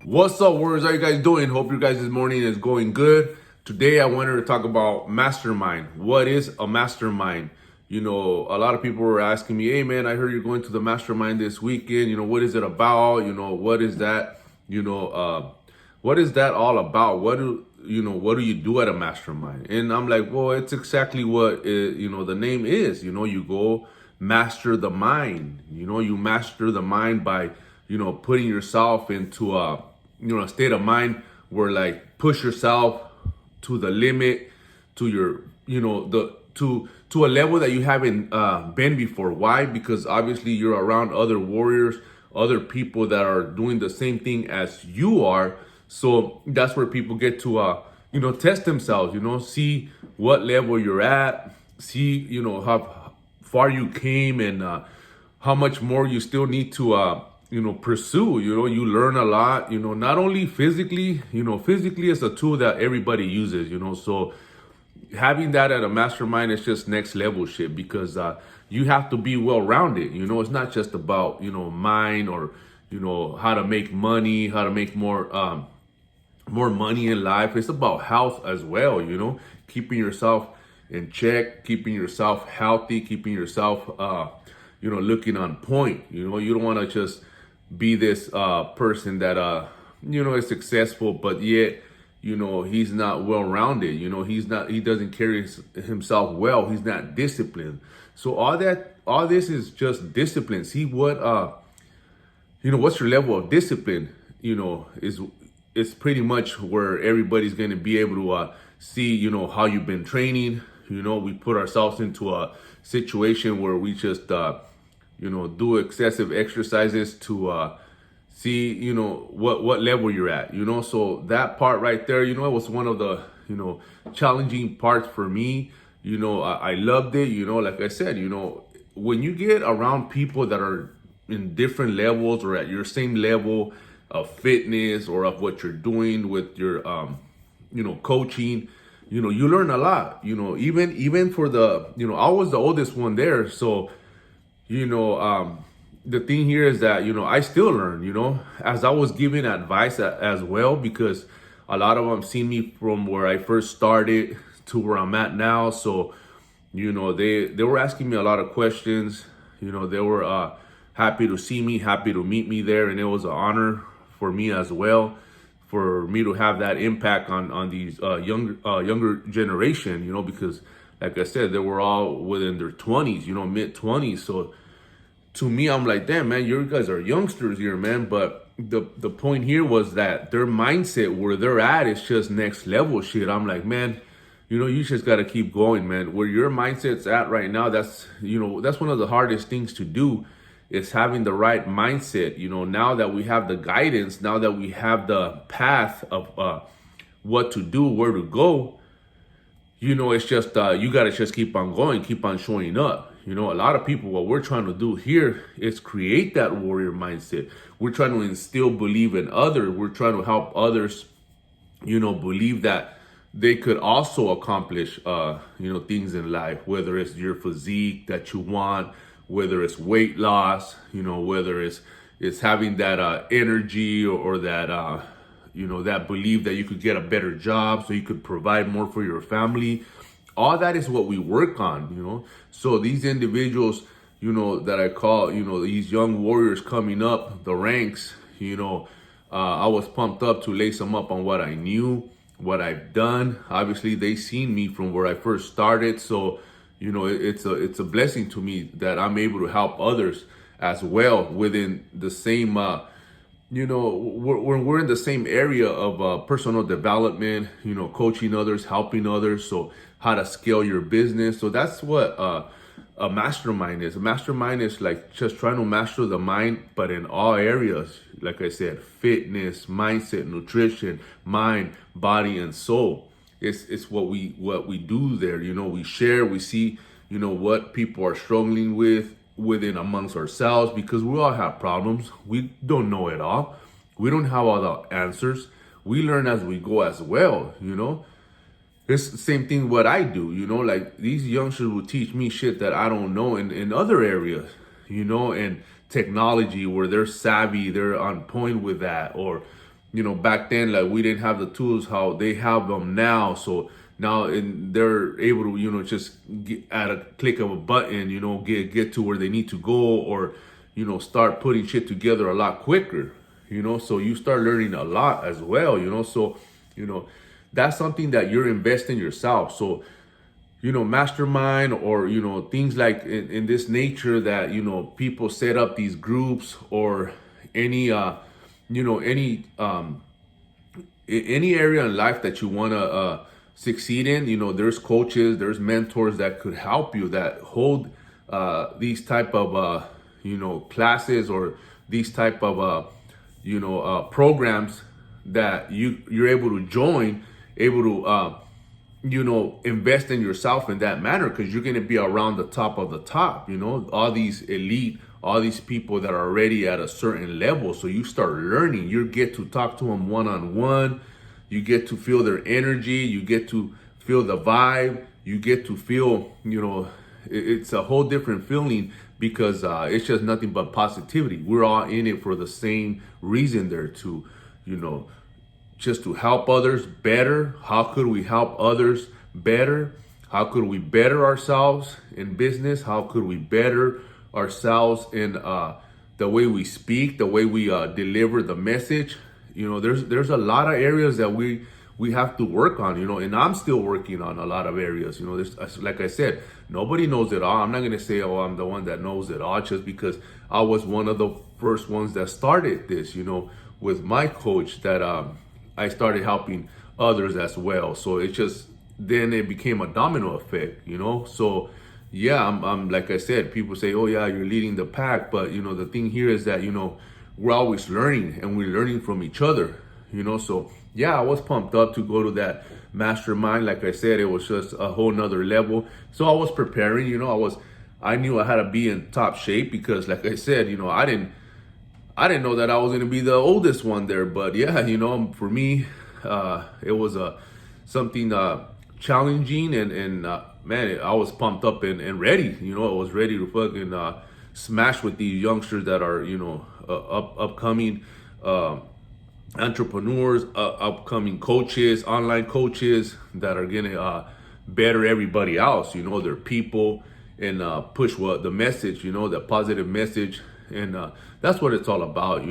What's up, warriors? How you guys doing? Hope your guys' morning is going good. Today I wanted to talk about mastermind. What is a mastermind? You know, a lot of people were asking me, hey man, I heard you're going to the mastermind this weekend. You know, what is it about? You know, what is that? What is that all about? What do you do at a mastermind? And I'm like, well, it's exactly what the name is. You know, you go master the mind. You know, you master the mind by putting yourself into a state of mind where like push yourself to the limit, to your to a level that you haven't been before. Why? Because obviously you're around other warriors, other people that are doing the same thing as you are. So that's where people get to test themselves, see what level you're at, see how far you came, and how much more you still need to pursue. You learn a lot, not only physically. Physically is a tool that everybody uses, so having that at a mastermind is just next level shit, because you have to be well rounded. It's not just about mind, or how to make money, how to make more money in life. It's about health as well, keeping yourself in check, keeping yourself healthy, keeping yourself looking on point. You don't want to just be this person that is successful, but yet he's not well rounded. He doesn't carry himself well. He's not disciplined. So all this is just discipline. See what's your level of discipline. Is pretty much where everybody's going to be able to see how you've been training. We put ourselves into a situation where we just do excessive exercises to see what level you're at. So that part right there, it was one of the challenging parts for me. I loved it. Like I said, when you get around people that are in different levels or at your same level of fitness or of what you're doing with your coaching, you learn a lot. Even for the I was the oldest one there, so the thing here is that I still learn as I was giving advice as well, because a lot of them seen me from where I first started to where I'm at now. So they were asking me a lot of questions. They were happy to see me, happy to meet me there, and it was an honor for me as well, for me to have that impact on these younger generation, because like I said, they were all within their 20s, mid 20s. So to me, I'm like, damn man, you guys are youngsters here, man. But the point here was that their mindset, where they're at, is just next level shit. I'm like, man, you just got to keep going, man. Where your mindset's at right now, that's one of the hardest things to do, is having the right mindset. Now that we have the guidance, now that we have the path of what to do, where to go, it's just you got to just keep on going, keep on showing up. A lot of people, what we're trying to do here is create that warrior mindset. We're trying to instill belief in others. We're trying to help others believe that they could also accomplish things in life, whether it's your physique that you want, whether it's weight loss, whether it's having that energy, or that that belief that you could get a better job so you could provide more for your family. All that is what we work on. So these individuals, that I call, these young warriors coming up the ranks, I was pumped up to lace them up on what I knew, what I've done. Obviously, they seen me from where I first started. So, it's a blessing to me that I'm able to help others as well within the same, we're in the same area of personal development, coaching others, helping others. So how to scale your business. So that's what a mastermind is. A mastermind is like just trying to master the mind, but in all areas. Like I said, fitness, mindset, nutrition, mind, body, and soul. It's what we do there. We share, we see, what people are struggling with within amongst ourselves, because we all have problems. We don't know it all. We don't have all the answers. We learn as we go as well. It's the same thing what I do. Like these youngsters will teach me shit that I don't know in other areas, and technology where they're savvy, they're on point with that. Or back then, like, we didn't have the tools how they have them now. So now they're able to just get, at a click of a button, get to where they need to go, or start putting shit together a lot quicker. So you start learning a lot as well. So that's something that you're investing yourself. So mastermind, or things like in this nature, that people set up these groups, or any any area in life that you want to succeed in. There's coaches, there's mentors that could help you, that hold these type of classes, or these type of programs that you're able to join, able to invest in yourself in that manner, because you're going to be around the top of the top. All these elite, all these people that are already at a certain level. So you start learning. You get to talk to them one-on-one. You get to feel their energy. You get to feel the vibe. You get to feel, it's a whole different feeling, because it's just nothing but positivity. We're all in it for the same reason there, to, just to help others better. How could we help others better? How could we better ourselves in business? How could we better ourselves in the way we speak, the way we deliver the message? There's a lot of areas that we have to work on, and I'm still working on a lot of areas. There's, like I said, nobody knows it all. I'm not going to say, oh, I'm the one that knows it all, just because I was one of the first ones that started this, with my coach, that I started helping others as well. So then it became a domino effect, So yeah, I'm like I said, people say, oh yeah, you're leading the pack. But the thing here is that, we're always learning, and we're learning from each other, So yeah, I was pumped up to go to that mastermind. Like I said, it was just a whole nother level. So I was preparing, I knew I had to be in top shape, because like I said, I didn't know that I was going to be the oldest one there. But yeah, for me, it was something challenging, and man, I was pumped up and ready. I was ready to fucking smash with these youngsters that are, upcoming entrepreneurs, upcoming coaches, online coaches, that are going to better everybody else, their people, and push the message, the positive message. And that's what it's all about,